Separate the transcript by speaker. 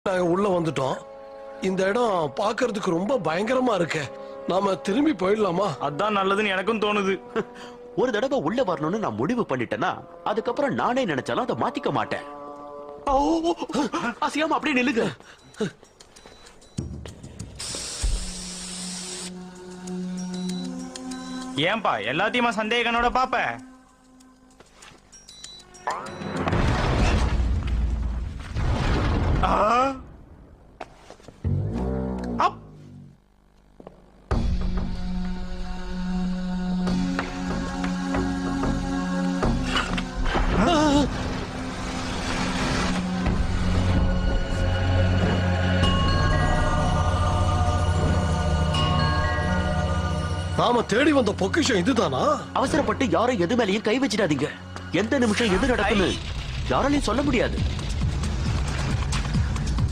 Speaker 1: நாங்க உள்ள வந்துட்டோம். இந்த இடம் பாக்குறதுக்கு ரொம்ப பயங்கரமா இருக்கு. நாம திரும்பி போயிடலாமா?
Speaker 2: அதான் நல்லதுன்னு எனக்கும் தோணுது.
Speaker 3: ஒரு தடவை உள்ள வரணும்னு நான் முடிவு பண்ணிட்டேன்னா அதுக்கப்புறம் நானே நினைச்சாலும் அதை மாத்திக்க மாட்டேன். அசியாம அப்படியே நில்லுங்க.
Speaker 2: ஏன்பா எல்லாத்தையுமா சந்தேகனோட பாப்ப?
Speaker 1: நாம தேடி வந்த பொக்கிஷம் இதுதானா?
Speaker 3: அவசரப்பட்டு யாரும் எது மேலேயும் கை வச்சிடாதீங்க. எந்த நிமிஷம் எது நடக்குன்னு யாராலையும் சொல்ல முடியாது.